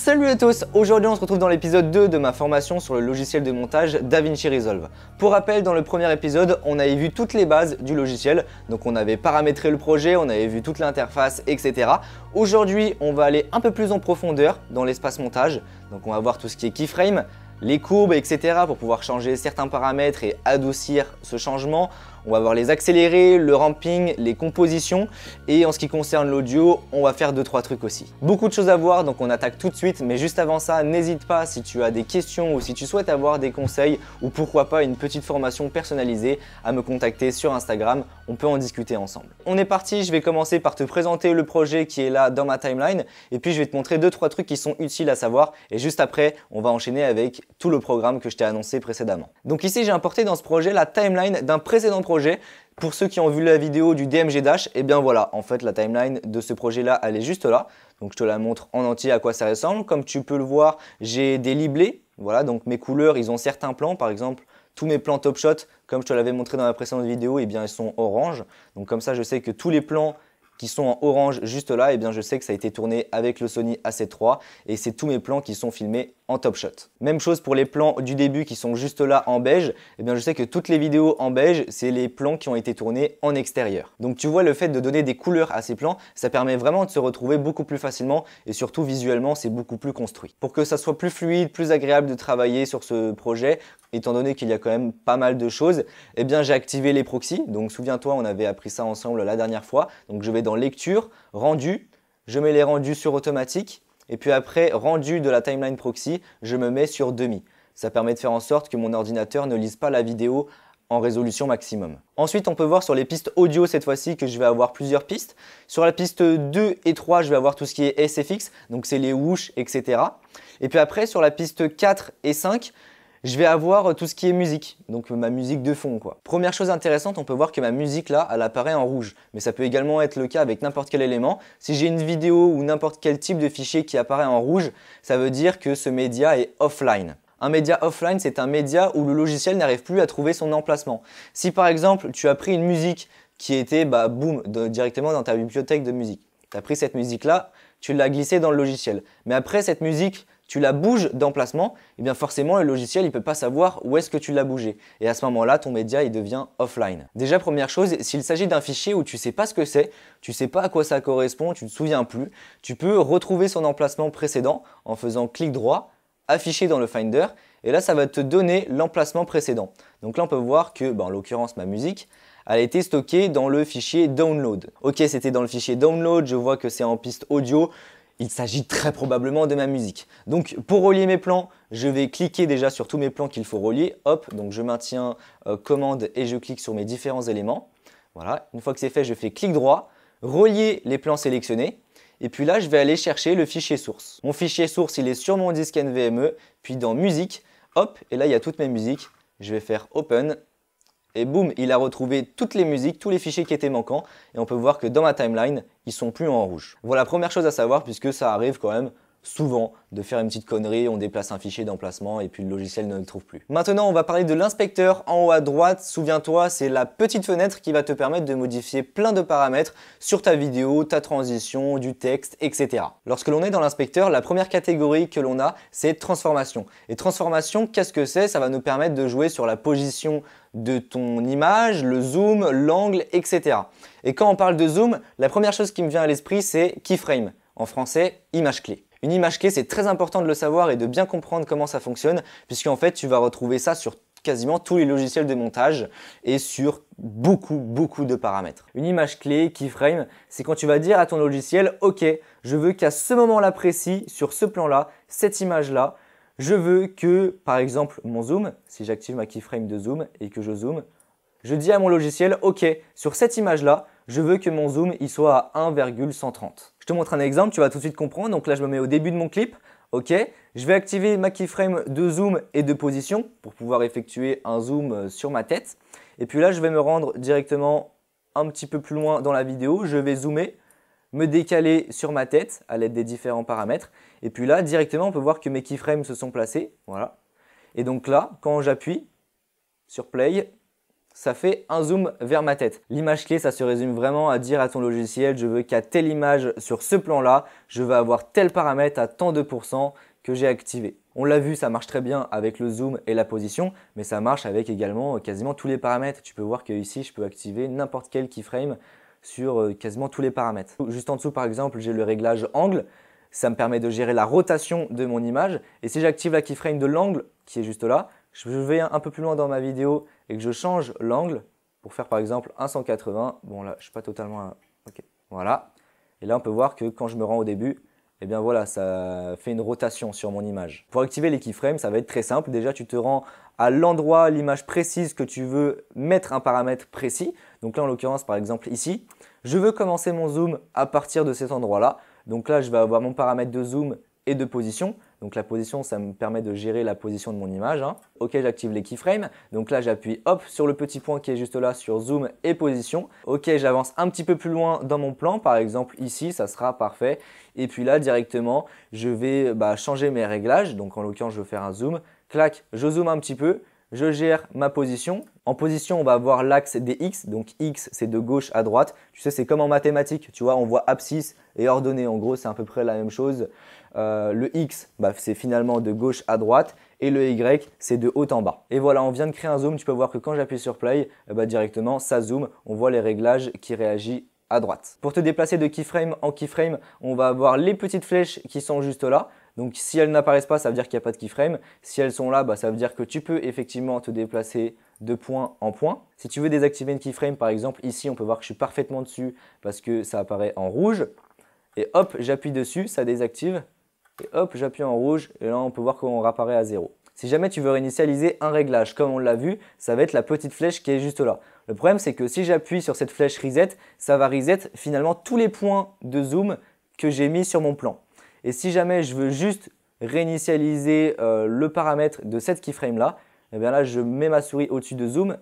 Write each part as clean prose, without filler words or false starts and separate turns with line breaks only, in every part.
Salut à tous, aujourd'hui on se retrouve dans l'épisode 2 de ma formation sur le logiciel de montage DaVinci Resolve. Pour rappel, dans le premier épisode, on avait vu toutes les bases du logiciel, donc on avait paramétré le projet, on avait vu toute l'interface, etc. Aujourd'hui, on va aller un peu plus en profondeur dans l'espace montage, donc on va voir tout ce qui est keyframe, les courbes, etc. pour pouvoir changer certains paramètres et adoucir ce changement. On va voir les accélérés, le ramping, les compositions et en ce qui concerne l'audio, on va faire 2-3 trucs aussi. Beaucoup de choses à voir, donc on attaque tout de suite, mais juste avant ça, n'hésite pas si tu as des questions ou si tu souhaites avoir des conseils ou pourquoi pas une petite formation personnalisée à me contacter sur Instagram, on peut en discuter ensemble. On est parti, je vais commencer par te présenter le projet qui est là dans ma timeline et puis je vais te montrer 2-3 trucs qui sont utiles à savoir et juste après, on va enchaîner avec tout le programme que je t'ai annoncé précédemment. Donc ici, j'ai importé dans ce projet la timeline d'un précédent projet. Pour ceux qui ont vu la vidéo du DMG Dash, et bien voilà, en fait la timeline de ce projet là, elle est juste là. Donc je te la montre en entier à quoi ça ressemble. Comme tu peux le voir, j'ai des liblés. Voilà, donc mes couleurs, ils ont certains plans. Par exemple, tous mes plans Top Shot, comme je te l'avais montré dans la précédente vidéo, et bien ils sont orange. Donc comme ça, je sais que tous les plans qui sont en orange juste là, et bien je sais que ça a été tourné avec le Sony A7 III et c'est tous mes plans qui sont filmés en Top Shot. Même chose pour les plans du début qui sont juste là en beige, et bien je sais que toutes les vidéos en beige, c'est les plans qui ont été tournés en extérieur. Donc tu vois, le fait de donner des couleurs à ces plans, ça permet vraiment de se retrouver beaucoup plus facilement et surtout visuellement, c'est beaucoup plus construit. Pour que ça soit plus fluide, plus agréable de travailler sur ce projet, étant donné qu'il y a quand même pas mal de choses, eh bien j'ai activé les proxys. Donc souviens-toi, on avait appris ça ensemble la dernière fois. Donc je vais dans lecture, rendu, je mets les rendus sur automatique et puis après rendu de la timeline proxy, je me mets sur demi. Ça permet de faire en sorte que mon ordinateur ne lise pas la vidéo en résolution maximum. Ensuite, on peut voir sur les pistes audio cette fois-ci que je vais avoir plusieurs pistes. Sur la piste 2 et 3, je vais avoir tout ce qui est SFX, donc c'est les whoosh, etc. Et puis après, sur la piste 4 et 5, je vais avoir tout ce qui est musique, donc ma musique de fond quoi. Première chose intéressante, on peut voir que ma musique là, elle apparaît en rouge. Mais ça peut également être le cas avec n'importe quel élément. Si j'ai une vidéo ou n'importe quel type de fichier qui apparaît en rouge, ça veut dire que ce média est offline. Un média offline, c'est un média où le logiciel n'arrive plus à trouver son emplacement. Si par exemple, tu as pris une musique qui était boum, directement dans ta bibliothèque de musique. Tu as pris cette musique là, tu l'as glissée dans le logiciel. Mais après cette musique, tu la bouges d'emplacement, et bien forcément le logiciel il peut pas savoir où est-ce que tu l'as bougé. Et à ce moment-là, ton média il devient offline. Déjà première chose, s'il s'agit d'un fichier où tu sais pas ce que c'est, tu sais pas à quoi ça correspond, tu te souviens plus, tu peux retrouver son emplacement précédent en faisant clic droit, afficher dans le Finder, et là ça va te donner l'emplacement précédent. Donc là on peut voir que, en l'occurrence ma musique, elle a été stockée dans le fichier download. Ok, c'était dans le fichier download, je vois que c'est en piste audio. Il s'agit très probablement de ma musique. Donc pour relier mes plans, je vais cliquer déjà sur tous mes plans qu'il faut relier. Hop, donc je maintiens commande et je clique sur mes différents éléments. Voilà, une fois que c'est fait, je fais clic droit, relier les plans sélectionnés. Et puis là, je vais aller chercher le fichier source. Mon fichier source, il est sur mon disque NVMe, puis dans musique, hop, et là il y a toutes mes musiques. Je vais faire open. Et boum, il a retrouvé toutes les musiques, tous les fichiers qui étaient manquants. Et on peut voir que dans ma timeline, ils sont plus en rouge. Voilà, première chose à savoir, puisque ça arrive quand même souvent de faire une petite connerie, on déplace un fichier d'emplacement et puis le logiciel ne le trouve plus. Maintenant, on va parler de l'inspecteur en haut à droite. Souviens-toi, c'est la petite fenêtre qui va te permettre de modifier plein de paramètres sur ta vidéo, ta transition, du texte, etc. Lorsque l'on est dans l'inspecteur, la première catégorie que l'on a, c'est transformation. Et transformation, qu'est-ce que c'est? Ça va nous permettre de jouer sur la position de ton image, le zoom, l'angle, etc. Et quand on parle de zoom, la première chose qui me vient à l'esprit, c'est keyframe. En français, image clé. Une image clé, c'est très important de le savoir et de bien comprendre comment ça fonctionne, puisqu'en fait, tu vas retrouver ça sur quasiment tous les logiciels de montage et sur beaucoup de paramètres. Une image clé, keyframe, c'est quand tu vas dire à ton logiciel, ok, je veux qu'à ce moment-là précis, sur ce plan-là, cette image-là, je veux que, par exemple, mon zoom, si j'active ma keyframe de zoom et que je zoome, je dis à mon logiciel, ok, sur cette image-là, je veux que mon zoom il soit à 1,130. Je te montre un exemple, tu vas tout de suite comprendre. Donc là, je me mets au début de mon clip. Ok, je vais activer ma keyframe de zoom et de position pour pouvoir effectuer un zoom sur ma tête. Et puis là, je vais me rendre directement un petit peu plus loin dans la vidéo. Je vais zoomer, me décaler sur ma tête à l'aide des différents paramètres. Et puis là, directement, on peut voir que mes keyframes se sont placés. Voilà. Et donc là, quand j'appuie sur play, ça fait un zoom vers ma tête. L'image clé, ça se résume vraiment à dire à ton logiciel, je veux qu'à telle image sur ce plan-là, je veux avoir tel paramètre à tant de pourcents que j'ai activé. On l'a vu, ça marche très bien avec le zoom et la position, mais ça marche avec également quasiment tous les paramètres. Tu peux voir que ici, je peux activer n'importe quel keyframe sur quasiment tous les paramètres. Juste en dessous, par exemple, j'ai le réglage angle. Ça me permet de gérer la rotation de mon image. Et si j'active la keyframe de l'angle, qui est juste là, je vais un peu plus loin dans ma vidéo et que je change l'angle pour faire par exemple un 180. Bon là, je ne suis pas totalement... Ok, voilà. Et là, on peut voir que quand je me rends au début, eh bien voilà, ça fait une rotation sur mon image. Pour activer les keyframes, ça va être très simple. Déjà, tu te rends à l'endroit, l'image précise que tu veux mettre un paramètre précis. Donc là, en l'occurrence, par exemple ici, je veux commencer mon zoom à partir de cet endroit-là. Donc là, je vais avoir mon paramètre de zoom et de position. Donc la position, ça me permet de gérer la position de mon image. Ok, j'active les keyframes. Donc là, j'appuie hop sur le petit point qui est juste là sur zoom et position. Ok, j'avance un petit peu plus loin dans mon plan. Par exemple, ici, ça sera parfait. Et puis là, directement, je vais changer mes réglages. Donc en l'occurrence, je vais faire un zoom. Clac, je zoome un petit peu. Je gère ma position. En position, on va avoir l'axe des X. Donc X, c'est de gauche à droite. Tu sais, c'est comme en mathématiques. Tu vois, on voit abscisse et ordonnée. En gros, c'est à peu près la même chose. Le X, c'est finalement de gauche à droite. Et le Y, c'est de haut en bas. Et voilà, on vient de créer un zoom. Tu peux voir que quand j'appuie sur Play, directement, ça zoome. On voit les réglages qui réagissent à droite. Pour te déplacer de keyframe en keyframe, on va avoir les petites flèches qui sont juste là. Donc si elles n'apparaissent pas, ça veut dire qu'il n'y a pas de keyframe. Si elles sont là, ça veut dire que tu peux effectivement te déplacer de point en point. Si tu veux désactiver une keyframe, par exemple, ici, on peut voir que je suis parfaitement dessus parce que ça apparaît en rouge. Et hop, j'appuie dessus, ça désactive. Et hop, j'appuie en rouge et là, on peut voir qu'on réapparaît à 0. Si jamais tu veux réinitialiser un réglage, comme on l'a vu, ça va être la petite flèche qui est juste là. Le problème, c'est que si j'appuie sur cette flèche reset, ça va reset finalement tous les points de zoom que j'ai mis sur mon plan. Et si jamais je veux juste réinitialiser le paramètre de cette keyframe là, eh bien là, je mets ma souris au-dessus de zoom,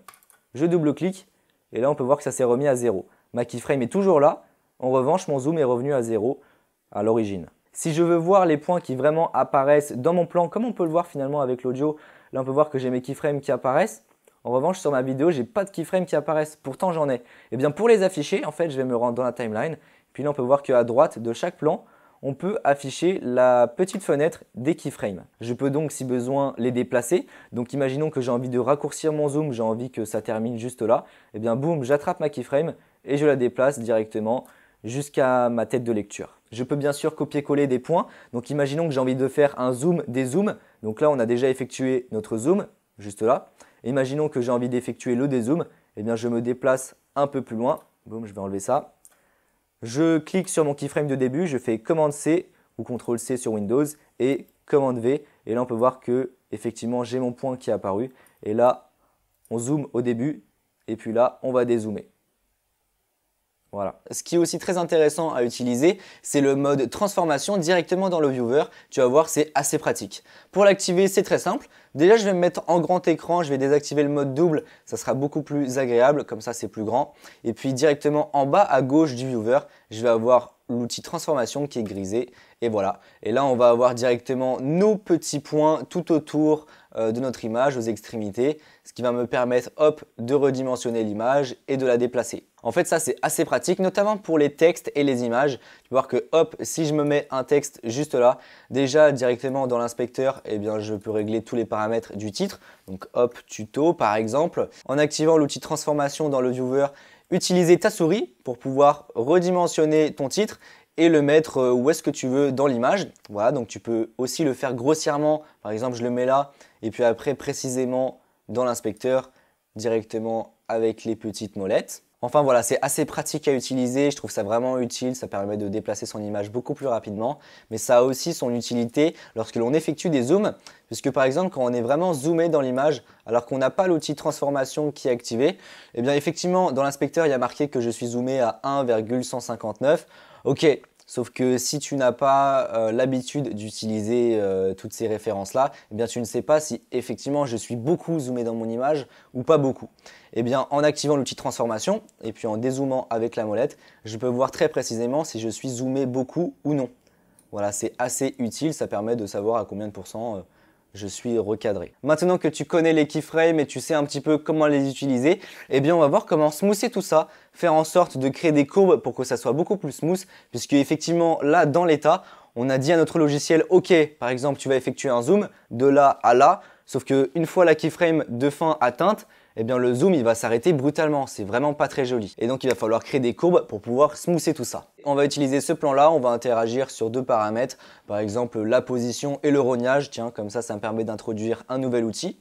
je double-clique et là, on peut voir que ça s'est remis à 0. Ma keyframe est toujours là. En revanche, mon zoom est revenu à 0 à l'origine. Si je veux voir les points qui vraiment apparaissent dans mon plan, comme on peut le voir finalement avec l'audio, là, on peut voir que j'ai mes keyframes qui apparaissent. En revanche, sur ma vidéo, j'ai pas de keyframes qui apparaissent. Pourtant, j'en ai. Et bien, pour les afficher, en fait, je vais me rendre dans la timeline. Puis là, on peut voir qu'à droite de chaque plan, on peut afficher la petite fenêtre des keyframes. Je peux donc, si besoin, les déplacer. Donc, imaginons que j'ai envie de raccourcir mon zoom, j'ai envie que ça termine juste là. Et bien, boum, j'attrape ma keyframe et je la déplace directement jusqu'à ma tête de lecture. Je peux bien sûr copier-coller des points. Donc, imaginons que j'ai envie de faire un zoom des zooms. Donc là, on a déjà effectué notre zoom, juste là. Imaginons que j'ai envie d'effectuer le dézoom. Eh bien, je me déplace un peu plus loin. Boum, je vais enlever ça. Je clique sur mon keyframe de début, je fais Commande C ou CTRL C sur Windows et Commande V. Et là, on peut voir que effectivement, j'ai mon point qui est apparu. Et là, on zoome au début et puis là, on va dézoomer. Voilà. Ce qui est aussi très intéressant à utiliser, c'est le mode transformation directement dans le viewer. Tu vas voir, c'est assez pratique. Pour l'activer, c'est très simple. Déjà, je vais me mettre en grand écran, je vais désactiver le mode double, ça sera beaucoup plus agréable, comme ça c'est plus grand. Et puis directement en bas à gauche du viewer, je vais avoir l'outil transformation qui est grisé. Et voilà. Et là, on va avoir directement nos petits points tout autour de notre image, aux extrémités, ce qui va me permettre hop, de redimensionner l'image et de la déplacer. En fait, ça c'est assez pratique, notamment pour les textes et les images. Tu peux voir que hop, si je me mets un texte juste là, déjà directement dans l'inspecteur, eh bien, je peux régler tous les paramètres du titre. Donc hop, tuto par exemple. En activant l'outil transformation dans le viewer, utiliser ta souris pour pouvoir redimensionner ton titre et le mettre où est-ce que tu veux dans l'image. Voilà, donc tu peux aussi le faire grossièrement. Par exemple, je le mets là et puis après précisément dans l'inspecteur directement avec les petites molettes. Enfin voilà, c'est assez pratique à utiliser, je trouve ça vraiment utile, ça permet de déplacer son image beaucoup plus rapidement, mais ça a aussi son utilité lorsque l'on effectue des zooms, puisque par exemple quand on est vraiment zoomé dans l'image alors qu'on n'a pas l'outil transformation qui est activé, eh bien effectivement dans l'inspecteur il y a marqué que je suis zoomé à 1,159, ok. Sauf que si tu n'as pas l'habitude d'utiliser toutes ces références-là, eh bien tu ne sais pas si effectivement je suis beaucoup zoomé dans mon image ou pas beaucoup. Eh bien en activant l'outil transformation et puis en dézoomant avec la molette, je peux voir très précisément si je suis zoomé beaucoup ou non. Voilà, c'est assez utile, ça permet de savoir à combien de pourcents je suis recadré. Maintenant que tu connais les keyframes et tu sais un petit peu comment les utiliser, eh bien on va voir comment smoother tout ça, faire en sorte de créer des courbes pour que ça soit beaucoup plus smooth, puisque effectivement là dans l'état, on a dit à notre logiciel ok, par exemple tu vas effectuer un zoom de là à là, sauf qu'une fois la keyframe de fin atteinte, eh bien le zoom il va s'arrêter brutalement, c'est vraiment pas très joli. Et donc il va falloir créer des courbes pour pouvoir smoother tout ça. On va utiliser ce plan là, on va interagir sur deux paramètres, par exemple la position et le rognage, tiens comme ça me permet d'introduire un nouvel outil.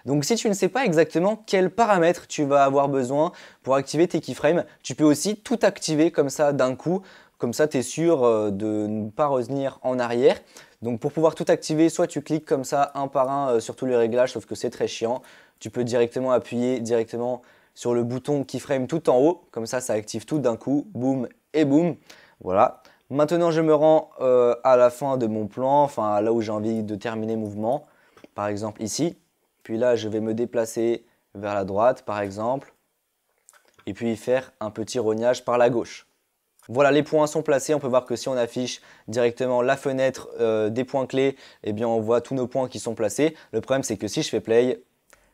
Donc si tu ne sais pas exactement quels paramètres tu vas avoir besoin pour activer tes keyframes, tu peux aussi tout activer comme ça d'un coup, comme ça tu es sûr de ne pas revenir en arrière. Donc pour pouvoir tout activer, soit tu cliques comme ça un par un sur tous les réglages, sauf que c'est très chiant. Tu peux directement appuyer directement sur le bouton keyframe tout en haut, comme ça active tout d'un coup, boum et boum. Voilà. Maintenant je me rends à la fin de mon plan, enfin là où j'ai envie de terminer le mouvement, par exemple ici. Puis là je vais me déplacer vers la droite par exemple, et puis faire un petit rognage par la gauche. Voilà, les points sont placés, on peut voir que si on affiche directement la fenêtre des points clés, eh bien on voit tous nos points qui sont placés. Le problème c'est que si je fais play,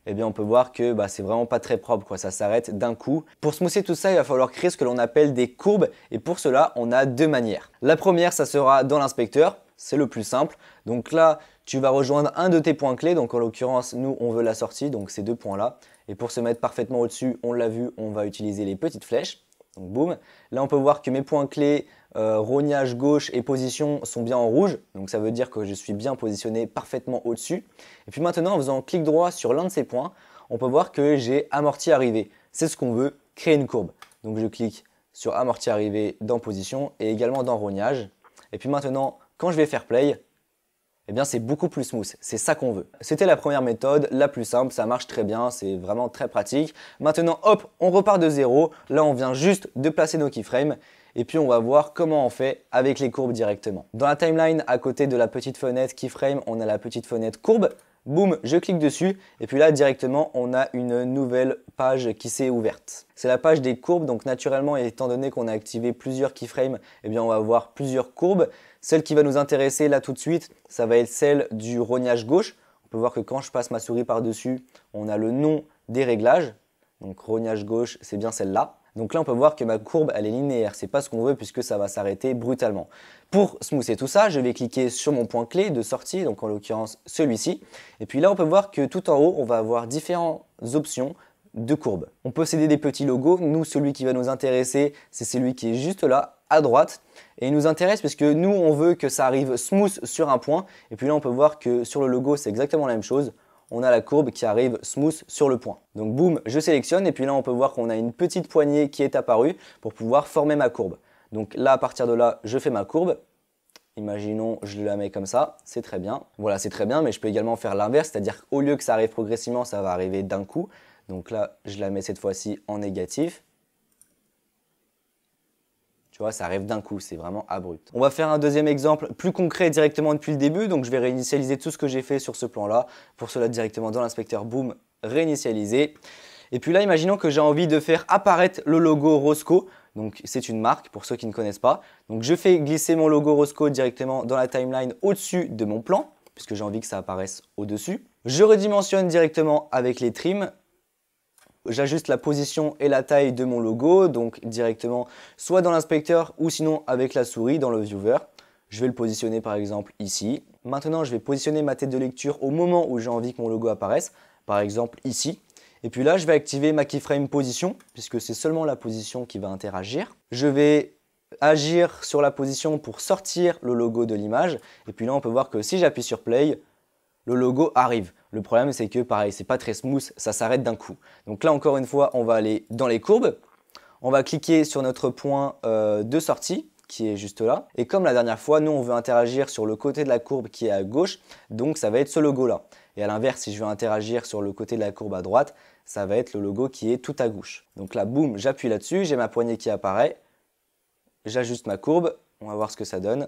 eh bien on peut voir que c'est vraiment pas très propre, quoi. Ça s'arrête d'un coup. Pour smoother tout ça, il va falloir créer ce que l'on appelle des courbes et pour cela, on a deux manières. La première, ça sera dans l'inspecteur, c'est le plus simple. Donc là, tu vas rejoindre un de tes points clés, donc en l'occurrence, nous on veut la sortie, donc ces deux points-là. Et pour se mettre parfaitement au-dessus, on l'a vu, on va utiliser les petites flèches. Donc boum, là on peut voir que mes points clés, rognage gauche et position sont bien en rouge. Donc ça veut dire que je suis bien positionné parfaitement au-dessus. Et puis maintenant en faisant clic droit sur l'un de ces points, on peut voir que j'ai amorti arrivé. C'est ce qu'on veut, créer une courbe. Donc je clique sur amorti arrivé dans position et également dans rognage. Et puis maintenant quand je vais faire play, eh bien c'est beaucoup plus smooth, c'est ça qu'on veut. C'était la première méthode, la plus simple, ça marche très bien, c'est vraiment très pratique. Maintenant hop, on repart de zéro, là on vient juste de placer nos keyframes et puis on va voir comment on fait avec les courbes directement. Dans la timeline, à côté de la petite fenêtre keyframe, on a la petite fenêtre courbe. Boum, je clique dessus et puis là directement on a une nouvelle page qui s'est ouverte. C'est la page des courbes, donc naturellement étant donné qu'on a activé plusieurs keyframes, eh bien on va avoir plusieurs courbes. Celle qui va nous intéresser là tout de suite, ça va être celle du rognage gauche. On peut voir que quand je passe ma souris par-dessus, on a le nom des réglages. Donc rognage gauche, c'est bien celle-là. Donc là, on peut voir que ma courbe, elle est linéaire. C'est pas ce qu'on veut puisque ça va s'arrêter brutalement. Pour smoother tout ça, je vais cliquer sur mon point clé de sortie, donc en l'occurrence celui-ci. Et puis là, on peut voir que tout en haut, on va avoir différentes options de courbes. On peut céder des petits logos. Nous, celui qui va nous intéresser, c'est celui qui est juste là, à droite. Et il nous intéresse parce que nous, on veut que ça arrive smooth sur un point. Et puis là, on peut voir que sur le logo, c'est exactement la même chose. On a la courbe qui arrive smooth sur le point. Donc boum, je sélectionne et puis là on peut voir qu'on a une petite poignée qui est apparue pour pouvoir former ma courbe. Donc là à partir de là, je fais ma courbe. Imaginons, je la mets comme ça, c'est très bien. Voilà, c'est très bien, mais je peux également faire l'inverse, c'est-à-dire qu'au lieu que ça arrive progressivement, ça va arriver d'un coup. Donc là, je la mets cette fois-ci en négatif. Tu vois, ça arrive d'un coup, c'est vraiment abrupt. On va faire un deuxième exemple plus concret directement depuis le début. Donc je vais réinitialiser tout ce que j'ai fait sur ce plan-là. Pour cela, directement dans l'inspecteur, boum, réinitialiser. Et puis là, imaginons que j'ai envie de faire apparaître le logo Rosco. Donc c'est une marque pour ceux qui ne connaissent pas. Donc je fais glisser mon logo Rosco directement dans la timeline au-dessus de mon plan, puisque j'ai envie que ça apparaisse au-dessus. Je redimensionne directement avec les trims. J'ajuste la position et la taille de mon logo, donc directement soit dans l'inspecteur ou sinon avec la souris dans le viewer. Je vais le positionner par exemple ici. Maintenant, je vais positionner ma tête de lecture au moment où j'ai envie que mon logo apparaisse, par exemple ici. Et puis là, je vais activer ma keyframe position, puisque c'est seulement la position qui va interagir. Je vais agir sur la position pour sortir le logo de l'image. Et puis là, on peut voir que si j'appuie sur play, le logo arrive. Le problème, c'est que pareil, c'est pas très smooth, ça s'arrête d'un coup. Donc là, encore une fois, on va aller dans les courbes. On va cliquer sur notre point de sortie, qui est juste là. Et comme la dernière fois, nous, on veut interagir sur le côté de la courbe qui est à gauche. Donc, ça va être ce logo-là. Et à l'inverse, si je veux interagir sur le côté de la courbe à droite, ça va être le logo qui est tout à gauche. Donc là, boum, j'appuie là-dessus, j'ai ma poignée qui apparaît. J'ajuste ma courbe, on va voir ce que ça donne.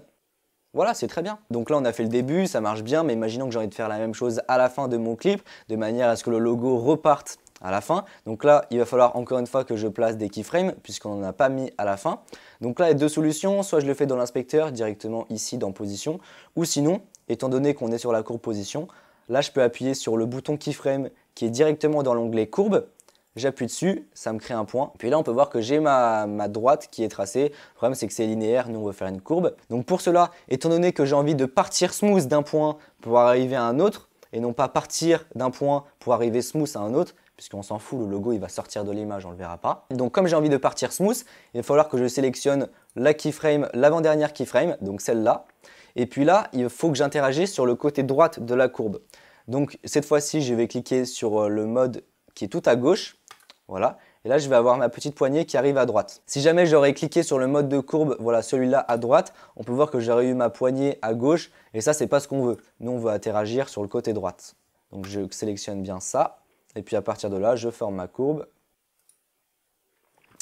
Voilà, c'est très bien. Donc là, on a fait le début, ça marche bien, mais imaginons que j'ai envie de faire la même chose à la fin de mon clip, de manière à ce que le logo reparte à la fin. Donc là, il va falloir encore une fois que je place des keyframes, puisqu'on n'en a pas mis à la fin. Donc là, il y a deux solutions, soit je le fais dans l'inspecteur, directement ici dans position, ou sinon, étant donné qu'on est sur la courbe position, Là, je peux appuyer sur le bouton keyframe qui est directement dans l'onglet courbe. J'appuie dessus, ça me crée un point. Puis là, on peut voir que j'ai ma droite qui est tracée. Le problème, c'est que c'est linéaire. Nous, on veut faire une courbe. Donc pour cela, étant donné que j'ai envie de partir smooth d'un point pour arriver à un autre, et non pas partir d'un point pour arriver smooth à un autre, puisqu'on s'en fout, le logo il va sortir de l'image, on ne le verra pas. Donc comme j'ai envie de partir smooth, il va falloir que je sélectionne la keyframe, l'avant-dernière keyframe, donc celle-là. Et puis là, il faut que j'interagisse sur le côté droite de la courbe. Donc cette fois-ci, je vais cliquer sur le mode qui est tout à gauche. Voilà. Et là, je vais avoir ma petite poignée qui arrive à droite. Si jamais j'aurais cliqué sur le mode de courbe, voilà, celui-là à droite, on peut voir que j'aurais eu ma poignée à gauche. Et ça, c'est pas ce qu'on veut. Nous, on veut interagir sur le côté droite. Donc, je sélectionne bien ça. Et puis, à partir de là, je forme ma courbe.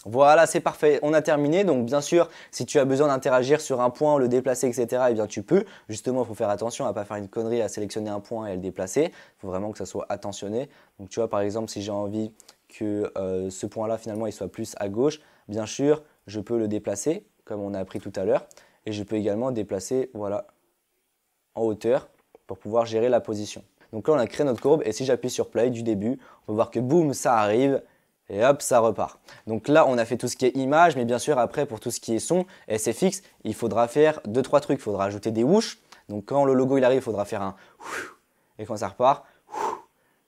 Voilà, c'est parfait. On a terminé. Donc, bien sûr, si tu as besoin d'interagir sur un point, le déplacer, etc., eh bien, tu peux. Justement, il faut faire attention à ne pas faire une connerie, à sélectionner un point et à le déplacer. Il faut vraiment que ça soit attentionné. Donc, tu vois, par exemple, si j'ai envie que ce point-là, finalement, il soit plus à gauche, bien sûr, je peux le déplacer, comme on a appris tout à l'heure. Et je peux également déplacer, voilà, en hauteur pour pouvoir gérer la position. Donc là, on a créé notre courbe. Et si j'appuie sur play du début, on peut voir que boum, ça arrive. Et hop, ça repart. Donc là, on a fait tout ce qui est image, mais bien sûr, après, pour tout ce qui est son, SFX, il faudra faire 2-3 trucs. Il faudra ajouter des whoosh. Donc quand le logo il arrive, il faudra faire un whoosh. Et quand ça repart,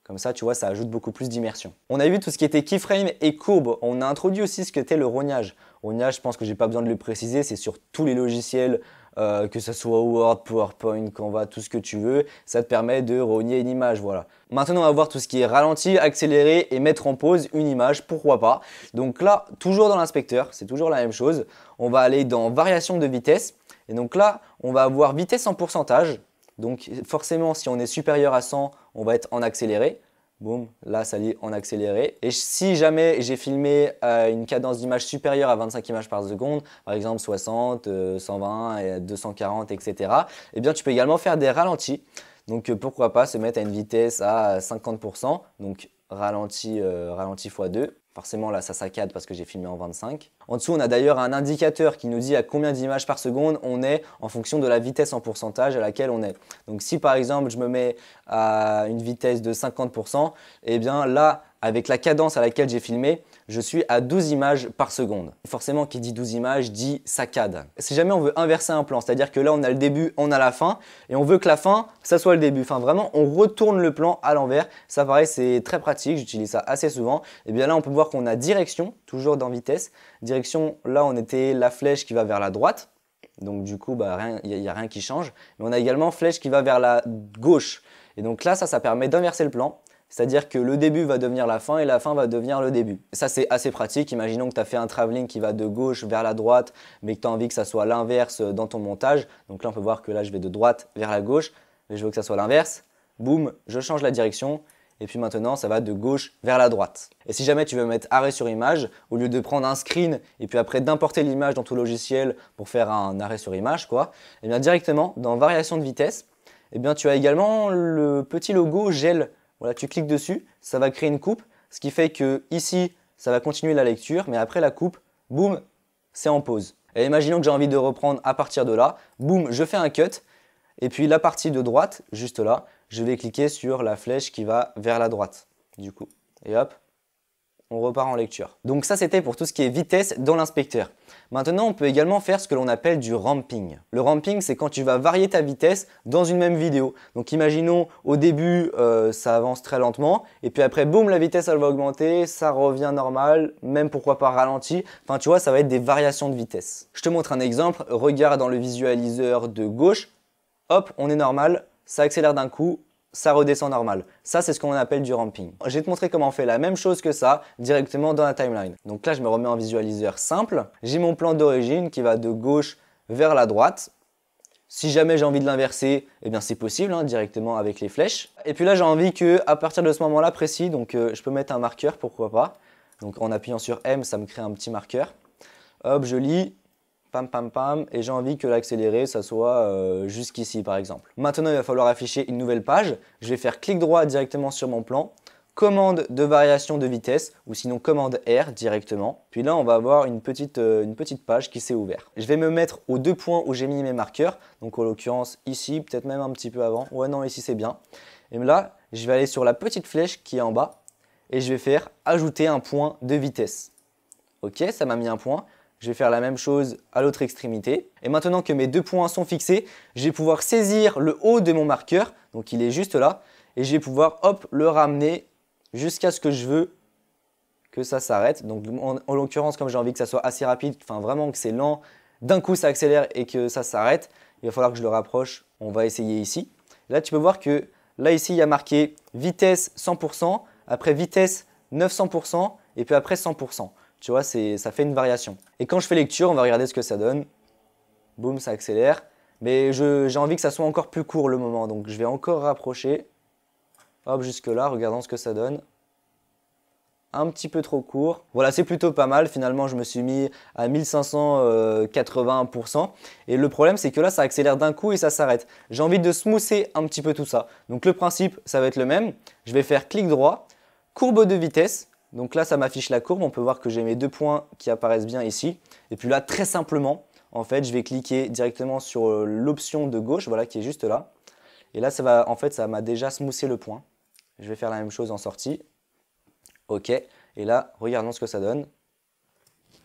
comme ça, tu vois, ça ajoute beaucoup plus d'immersion. On a vu tout ce qui était keyframe et courbe. On a introduit aussi ce qu'était le rognage. Rognage, je pense que je n'ai pas besoin de le préciser, c'est sur tous les logiciels, que ce soit Word, PowerPoint, Canva, tout ce que tu veux. Ça te permet de rogner une image, voilà. Maintenant, on va voir tout ce qui est ralenti, accéléré et mettre en pause une image, pourquoi pas. Donc là, toujours dans l'inspecteur, c'est toujours la même chose. On va aller dans variation de vitesse. Et donc là, on va avoir vitesse en pourcentage. Donc forcément, si on est supérieur à 100, on va être en accéléré. Boum, là ça lit en accéléré. Et si jamais j'ai filmé une cadence d'image supérieure à 25 images par seconde, par exemple 60, 120, et 240, etc., eh bien tu peux également faire des ralentis. Donc pourquoi pas se mettre à une vitesse à 50%, donc ralenti x2. Forcément, là, ça saccade parce que j'ai filmé en 25. En dessous, on a d'ailleurs un indicateur qui nous dit à combien d'images par seconde on est en fonction de la vitesse en pourcentage à laquelle on est. Donc, si par exemple, je me mets à une vitesse de 50%, eh bien là, avec la cadence à laquelle j'ai filmé, je suis à 12 images par seconde. Forcément, qui dit 12 images dit saccade. Si jamais on veut inverser un plan, c'est-à-dire que là, on a le début, on a la fin, et on veut que la fin, ça soit le début. Enfin, vraiment, on retourne le plan à l'envers. Ça, pareil, c'est très pratique, j'utilise ça assez souvent. Et bien là, on peut voir qu'on a direction, toujours dans vitesse. Direction, là, on était la flèche qui va vers la droite. Donc du coup, il n'y a rien qui change. Mais on a également flèche qui va vers la gauche. Et donc là, ça permet d'inverser le plan. C'est-à-dire que le début va devenir la fin et la fin va devenir le début. Ça, c'est assez pratique. Imaginons que tu as fait un travelling qui va de gauche vers la droite, mais que tu as envie que ça soit l'inverse dans ton montage. Donc là, on peut voir que là, je vais de droite vers la gauche, mais je veux que ça soit l'inverse. Boum, je change la direction. Et puis maintenant, ça va de gauche vers la droite. Et si jamais tu veux mettre arrêt sur image, au lieu de prendre un screen et puis après d'importer l'image dans ton logiciel pour faire un arrêt sur image, et bien directement, dans variation de vitesse, et bien tu as également le petit logo gel. Voilà, tu cliques dessus, ça va créer une coupe, ce qui fait que ici, ça va continuer la lecture, mais après la coupe, boum, c'est en pause. Et imaginons que j'ai envie de reprendre à partir de là, boum, je fais un cut, et puis la partie de droite, juste là, je vais cliquer sur la flèche qui va vers la droite, du coup. Et hop, on repart en lecture. Donc ça, c'était pour tout ce qui est vitesse dans l'inspecteur. Maintenant, on peut également faire ce que l'on appelle du ramping. Le ramping, c'est quand tu vas varier ta vitesse dans une même vidéo. Donc imaginons, au début, ça avance très lentement, et puis après, boum, la vitesse, elle va augmenter, ça revient normal, même pourquoi pas ralenti. Enfin, tu vois, ça va être des variations de vitesse. Je te montre un exemple. Regarde dans le visualiseur de gauche. Hop, on est normal, ça accélère d'un coup, ça redescend normal. Ça, c'est ce qu'on appelle du ramping. Je vais te montrer comment on fait la même chose que ça directement dans la timeline. Donc là, je me remets en visualiseur simple. J'ai mon plan d'origine qui va de gauche vers la droite. Si jamais j'ai envie de l'inverser, eh bien c'est possible directement avec les flèches. Et puis là, j'ai envie qu'à partir de ce moment-là précis, donc je peux mettre un marqueur, pourquoi pas. Donc en appuyant sur M, ça me crée un petit marqueur. Hop, je lis. Pam, pam, pam, et j'ai envie que l'accéléré, ça soit jusqu'ici par exemple. Maintenant, il va falloir afficher une nouvelle page. Je vais faire clic droit directement sur mon plan. commande de variation de vitesse ou sinon commande R directement. Puis là, on va avoir une petite page qui s'est ouverte. Je vais me mettre aux 2 points où j'ai mis mes marqueurs. Donc en l'occurrence ici, peut-être même un petit peu avant. Ouais, non, ici c'est bien. Et là, je vais aller sur la petite flèche qui est en bas et je vais faire ajouter un point de vitesse. Ok, ça m'a mis un point. Je vais faire la même chose à l'autre extrémité. Et maintenant que mes 2 points sont fixés, je vais pouvoir saisir le haut de mon marqueur. Donc il est juste là. Et je vais pouvoir hop, le ramener jusqu'à ce que je veux que ça s'arrête. Donc en l'occurrence, comme j'ai envie que ça soit assez rapide, enfin vraiment que c'est lent, d'un coup ça accélère et que ça s'arrête, il va falloir que je le rapproche. On va essayer ici. Là, tu peux voir que là ici, il y a marqué vitesse 100%, après vitesse 900% et puis après 100%. Tu vois, ça fait une variation. Et quand je fais lecture, on va regarder ce que ça donne. Boum, ça accélère. Mais j'ai envie que ça soit encore plus court le moment. Donc je vais encore rapprocher. Hop, jusque là, regardons ce que ça donne. Un petit peu trop court. Voilà, c'est plutôt pas mal. Finalement, je me suis mis à 1580%. Et le problème, c'est que là, ça accélère d'un coup et ça s'arrête. J'ai envie de smoother un petit peu tout ça. Donc le principe, ça va être le même. Je vais faire clic droit, courbe de vitesse. Donc là, ça m'affiche la courbe. On peut voir que j'ai mes 2 points qui apparaissent bien ici. Et puis là, très simplement, en fait, je vais cliquer directement sur l'option de gauche, voilà, qui est juste là. Et là, ça m'a déjà smoothé le point. Je vais faire la même chose en sortie. OK. Et là, regardons ce que ça donne.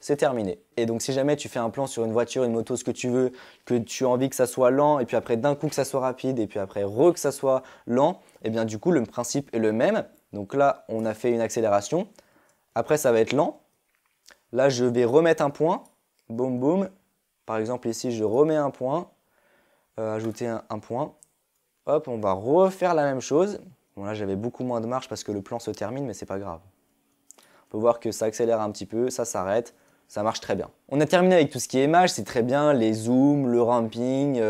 C'est terminé. Et donc, si jamais tu fais un plan sur une voiture, une moto, ce que tu veux, que tu as envie que ça soit lent, et puis après, d'un coup, que ça soit rapide, et puis après, que ça soit lent, et bien du coup, le principe est le même. Donc là, on a fait une accélération. Après, ça va être lent. Là, je vais remettre un point. Boum, boum. Par exemple, ici, je remets un point. Ajouter un point. Hop, on va refaire la même chose. Bon, là, j'avais beaucoup moins de marge parce que le plan se termine, mais c'est pas grave. On peut voir que ça accélère un petit peu, ça s'arrête. Ça marche très bien. On a terminé avec tout ce qui est image, c'est très bien, les zooms, le ramping,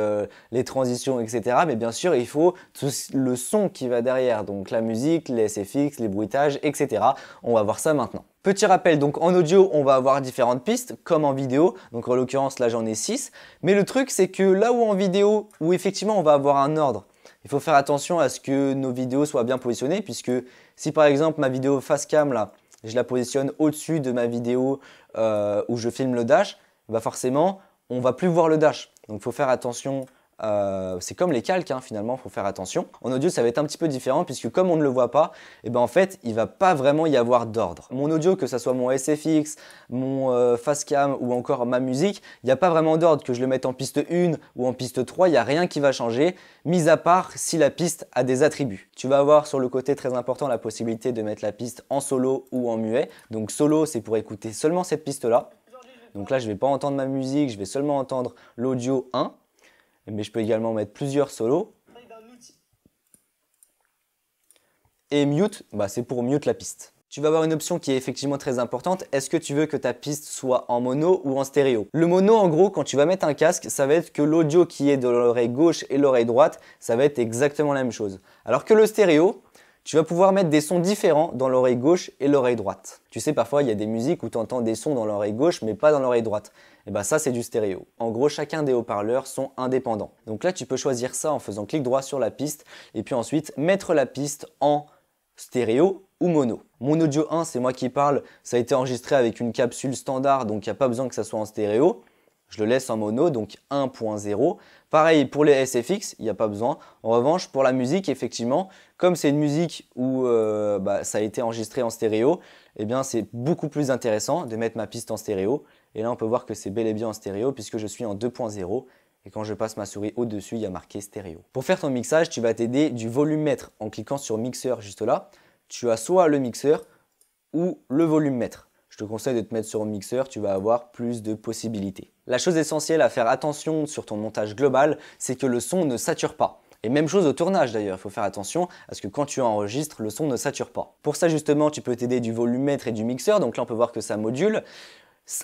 les transitions, etc. Mais bien sûr, il faut tout le son qui va derrière, donc la musique, les SFX, les bruitages, etc. On va voir ça maintenant. Petit rappel, donc en audio, on va avoir différentes pistes, comme en vidéo. Donc en l'occurrence, là, j'en ai 6. Mais le truc, c'est que là où en vidéo, où effectivement, on va avoir un ordre, il faut faire attention à ce que nos vidéos soient bien positionnées, puisque si par exemple, ma vidéo face cam, là, je la positionne au-dessus de ma vidéo où je filme le dash, bah forcément, on ne va plus voir le dash. Donc, il faut faire attention. C'est comme les calques, hein, finalement, il faut faire attention. En audio, ça va être un petit peu différent puisque comme on ne le voit pas, et ben en fait, il ne va pas vraiment y avoir d'ordre. Mon audio, que ce soit mon SFX, mon Facecam ou encore ma musique, il n'y a pas vraiment d'ordre. Que je le mette en piste 1 ou en piste 3, il n'y a rien qui va changer, mis à part si la piste a des attributs. Tu vas avoir sur le côté très important la possibilité de mettre la piste en solo ou en muet. Donc solo, c'est pour écouter seulement cette piste-là. Donc là, je ne vais pas entendre ma musique, je vais seulement entendre l'audio 1. Mais je peux également mettre plusieurs solos. Et mute, bah c'est pour mute la piste. Tu vas avoir une option qui est effectivement très importante. Est-ce que tu veux que ta piste soit en mono ou en stéréo? Le mono, en gros, quand tu vas mettre un casque, ça va être que l'audio qui est de l'oreille gauche et l'oreille droite, ça va être exactement la même chose. Alors que le stéréo, tu vas pouvoir mettre des sons différents dans l'oreille gauche et l'oreille droite. Tu sais, parfois, il y a des musiques où tu entends des sons dans l'oreille gauche, mais pas dans l'oreille droite. Et bien ça, c'est du stéréo. En gros, chacun des haut-parleurs sont indépendants. Donc là, tu peux choisir ça en faisant clic droit sur la piste et puis ensuite mettre la piste en stéréo ou mono. Mon audio 1, c'est moi qui parle. Ça a été enregistré avec une capsule standard, donc il n'y a pas besoin que ça soit en stéréo. Je le laisse en mono, donc 1.0. Pareil pour les SFX, il n'y a pas besoin. En revanche, pour la musique, effectivement, comme c'est une musique où ça a été enregistré en stéréo, eh bien c'est beaucoup plus intéressant de mettre ma piste en stéréo. Et là, on peut voir que c'est bel et bien en stéréo puisque je suis en 2.0. Et quand je passe ma souris au-dessus, il y a marqué stéréo. Pour faire ton mixage, tu vas t'aider du volumètre en cliquant sur mixeur juste là. Tu as soit le mixeur ou le volumètre. Je te conseille de te mettre sur le mixeur, tu vas avoir plus de possibilités. La chose essentielle à faire attention sur ton montage global, c'est que le son ne sature pas. Et même chose au tournage d'ailleurs, il faut faire attention à ce que quand tu enregistres, le son ne sature pas. Pour ça justement, tu peux t'aider du volumètre et du mixeur, donc là on peut voir que ça module.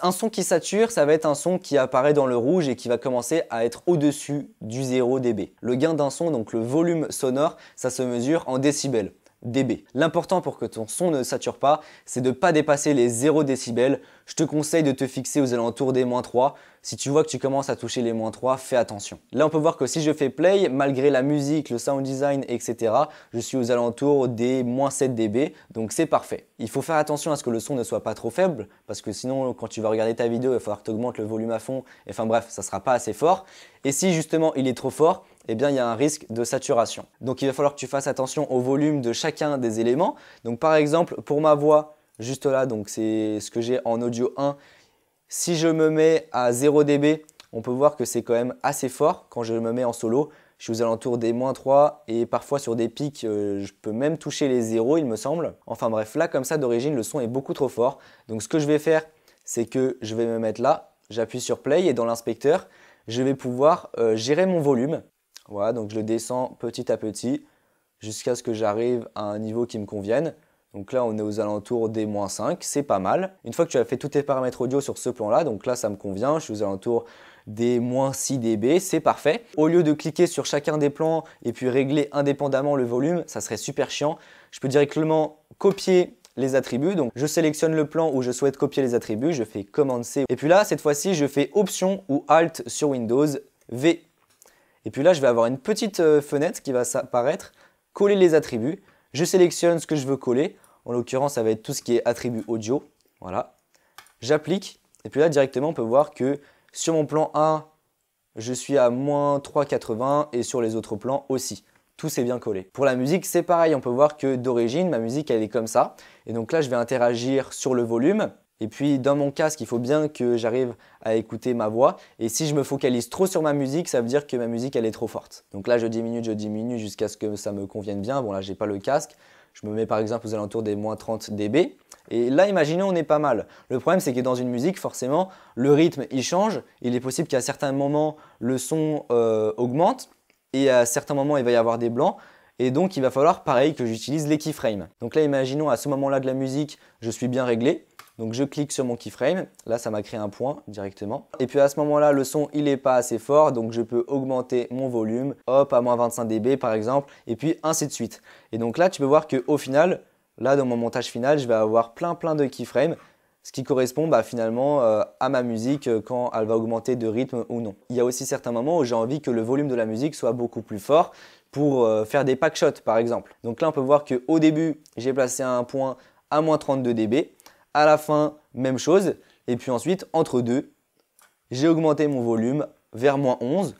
Un son qui sature, ça va être un son qui apparaît dans le rouge et qui va commencer à être au-dessus du 0 dB. Le gain d'un son, donc le volume sonore, ça se mesure en décibels. dB. L'important pour que ton son ne sature pas, c'est de ne pas dépasser les 0 décibels. Je te conseille de te fixer aux alentours des -3. Si tu vois que tu commences à toucher les -3, fais attention. Là, on peut voir que si je fais play, malgré la musique, le sound design, etc., je suis aux alentours des -7 dB, donc c'est parfait. Il faut faire attention à ce que le son ne soit pas trop faible, parce que sinon, quand tu vas regarder ta vidéo, il va falloir que tu augmentes le volume à fond, et enfin bref, ça ne sera pas assez fort. Et si justement il est trop fort, eh bien il y a un risque de saturation. Donc il va falloir que tu fasses attention au volume de chacun des éléments. Donc par exemple, pour ma voix, juste là, donc c'est ce que j'ai en audio 1, si je me mets à 0 dB, on peut voir que c'est quand même assez fort quand je me mets en solo. Je suis aux alentours des -3 et parfois sur des pics, je peux même toucher les 0 il me semble. Enfin bref, là comme ça d'origine, le son est beaucoup trop fort. Donc ce que je vais faire, c'est que je vais me mettre là, j'appuie sur play et dans l'inspecteur, je vais pouvoir gérer mon volume. Voilà, donc je le descends petit à petit jusqu'à ce que j'arrive à un niveau qui me convienne. Donc là, on est aux alentours des -5, c'est pas mal. Une fois que tu as fait tous tes paramètres audio sur ce plan-là, donc là, ça me convient, je suis aux alentours des -6 dB, c'est parfait. Au lieu de cliquer sur chacun des plans et puis régler indépendamment le volume, ça serait super chiant. Je peux directement copier les attributs. Donc je sélectionne le plan où je souhaite copier les attributs, je fais Commande C. Et puis là, cette fois-ci, je fais Option ou Alt sur Windows, V. Et puis là, je vais avoir une petite fenêtre qui va apparaître, coller les attributs. Je sélectionne ce que je veux coller. En l'occurrence, ça va être tout ce qui est attribut audio. Voilà. J'applique. Et puis là, directement, on peut voir que sur mon plan 1, je suis à -3,80 et sur les autres plans aussi. Tout s'est bien collé. Pour la musique, c'est pareil. On peut voir que d'origine, ma musique, elle est comme ça. Et donc là, je vais interagir sur le volume. Et puis dans mon casque, il faut bien que j'arrive à écouter ma voix. Et si je me focalise trop sur ma musique, ça veut dire que ma musique, elle est trop forte. Donc là, je diminue jusqu'à ce que ça me convienne bien. Bon, là, j'ai pas le casque. Je me mets par exemple aux alentours des -30 dB. Et là, imaginez, on est pas mal. Le problème, c'est que dans une musique, forcément, le rythme, il change. Il est possible qu'à certains moments, le son augmente. Et à certains moments, il va y avoir des blancs. Et donc, il va falloir, pareil, que j'utilise les keyframes. Donc là, imaginons, à ce moment-là de la musique, je suis bien réglé. Donc je clique sur mon keyframe, là ça m'a créé un point directement. Et puis à ce moment-là, le son il n'est pas assez fort, donc je peux augmenter mon volume, hop, à -25 dB par exemple, et puis ainsi de suite. Et donc là, tu peux voir qu'au final, là dans mon montage final, je vais avoir plein de keyframes, ce qui correspond finalement à ma musique quand elle va augmenter de rythme ou non. Il y a aussi certains moments où j'ai envie que le volume de la musique soit beaucoup plus fort pour faire des packshots par exemple. Donc là, on peut voir qu'au début, j'ai placé un point à -32 dB. À la fin, même chose. Et puis ensuite, entre deux, j'ai augmenté mon volume vers -11.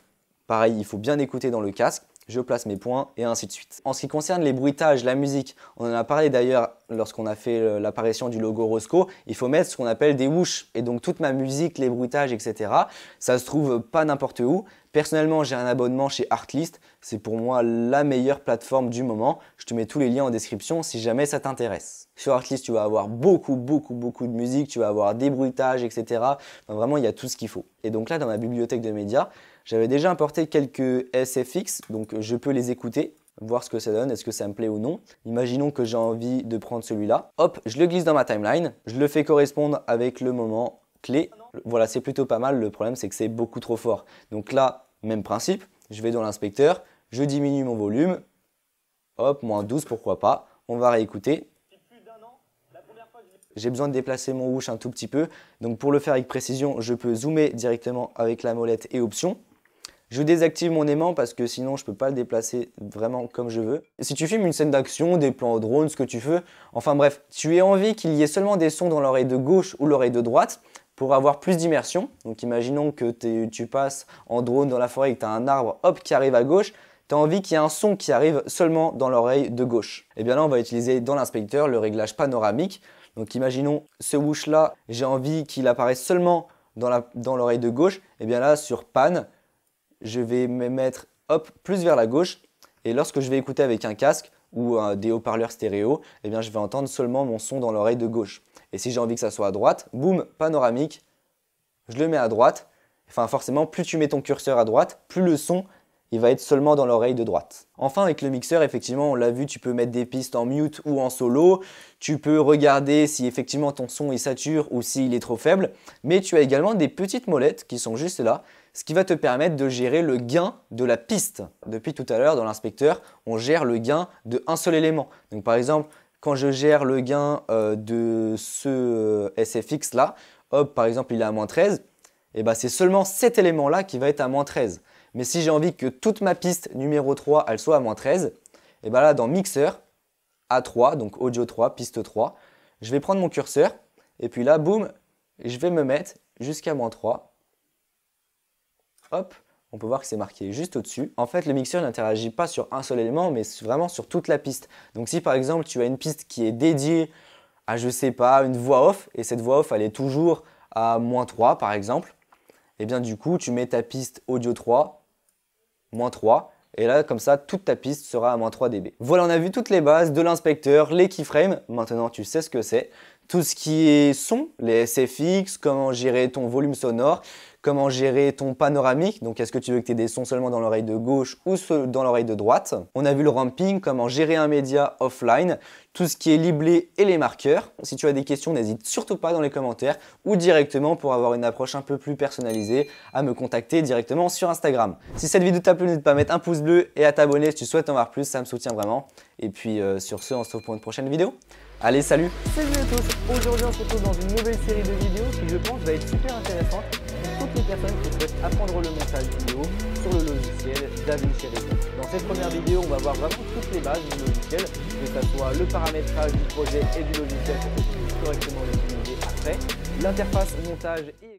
Pareil, il faut bien écouter dans le casque. Je place mes points et ainsi de suite. En ce qui concerne les bruitages, la musique, on en a parlé d'ailleurs lorsqu'on a fait l'apparition du logo Rosco. Il faut mettre ce qu'on appelle des whoosh. Et donc toute ma musique, les bruitages, etc. ça se trouve pas n'importe où. Personnellement, j'ai un abonnement chez Artlist. C'est pour moi la meilleure plateforme du moment. Je te mets tous les liens en description si jamais ça t'intéresse. Sur Artlist, tu vas avoir beaucoup de musique. Tu vas avoir des bruitages, etc. Enfin, vraiment, il y a tout ce qu'il faut. Et donc là, dans ma bibliothèque de médias, j'avais déjà importé quelques SFX. Donc je peux les écouter, voir ce que ça donne, est-ce que ça me plaît ou non. Imaginons que j'ai envie de prendre celui-là. Hop, je le glisse dans ma timeline. Je le fais correspondre avec le moment clé. Voilà, c'est plutôt pas mal. Le problème, c'est que c'est beaucoup trop fort. Donc là, même principe. Je vais dans l'inspecteur, je diminue mon volume. Hop, -12, pourquoi pas. On va réécouter. J'ai besoin de déplacer mon whoosh un tout petit peu. Donc pour le faire avec précision, je peux zoomer directement avec la molette et option. Je désactive mon aimant parce que sinon je ne peux pas le déplacer vraiment comme je veux. Si tu filmes une scène d'action, des plans drone, ce que tu veux, enfin bref, tu as envie qu'il y ait seulement des sons dans l'oreille de gauche ou l'oreille de droite pour avoir plus d'immersion. Donc imaginons que tu passes en drone dans la forêt et que tu as un arbre hop, qui arrive à gauche. Tu as envie qu'il y ait un son qui arrive seulement dans l'oreille de gauche. Et bien là, on va utiliser dans l'inspecteur le réglage panoramique. Donc imaginons ce whoosh là, j'ai envie qu'il apparaisse seulement dans l'oreille de gauche. Et bien là, sur pan, je vais me mettre hop, plus vers la gauche. Et lorsque je vais écouter avec un casque ou des haut-parleurs stéréo, eh bien, je vais entendre seulement mon son dans l'oreille de gauche. Et si j'ai envie que ça soit à droite, boum, panoramique, je le mets à droite. Enfin, forcément, plus tu mets ton curseur à droite, plus le son il va être seulement dans l'oreille de droite. Enfin, avec le mixeur, effectivement, on l'a vu, tu peux mettre des pistes en mute ou en solo. Tu peux regarder si effectivement ton son il sature ou s'il est trop faible. Mais tu as également des petites molettes qui sont juste là, ce qui va te permettre de gérer le gain de la piste. Depuis tout à l'heure, dans l'inspecteur, on gère le gain d'un seul élément. Donc par exemple, quand je gère le gain de ce SFX là, hop, par exemple, il est à -13, et ben c'est seulement cet élément là qui va être à -13. Mais si j'ai envie que toute ma piste numéro 3 elle soit à -13, et bien là dans Mixeur, A3, donc Audio 3, piste 3, je vais prendre mon curseur et puis là, boum, je vais me mettre jusqu'à -3. Hop, on peut voir que c'est marqué juste au-dessus. En fait, le mixeur n'interagit pas sur un seul élément, mais vraiment sur toute la piste. Donc si par exemple tu as une piste qui est dédiée à, je sais pas, une voix off, et cette voix off elle est toujours à -3 par exemple, et bien du coup tu mets ta piste Audio 3, -3, et là comme ça toute ta piste sera à -3 dB. Voilà, on a vu toutes les bases de l'inspecteur, les keyframes, maintenant tu sais ce que c'est. Tout ce qui est son, les SFX, comment gérer ton volume sonore, comment gérer ton panoramique, donc est-ce que tu veux que tu aies des sons seulement dans l'oreille de gauche ou dans l'oreille de droite. On a vu le ramping, comment gérer un média offline, tout ce qui est liblé et les marqueurs. Si tu as des questions, n'hésite surtout pas dans les commentaires ou directement pour avoir une approche un peu plus personnalisée à me contacter directement sur Instagram. Si cette vidéo t'a plu, n'hésite pas à mettre un pouce bleu et à t'abonner si tu souhaites en voir plus, ça me soutient vraiment. Et puis sur ce, on se retrouve pour une prochaine vidéo. Allez, salut!
Salut à tous! Aujourd'hui, on se retrouve dans une nouvelle série de vidéos qui, je pense, va être super intéressante pour toutes les personnes qui souhaitent apprendre le montage vidéo sur le logiciel DaVinci Resolve. Dans cette première vidéo, on va voir vraiment toutes les bases du logiciel, que ce soit le paramétrage du projet et du logiciel pour que tu puisses correctement l'utiliser après, l'interface montage et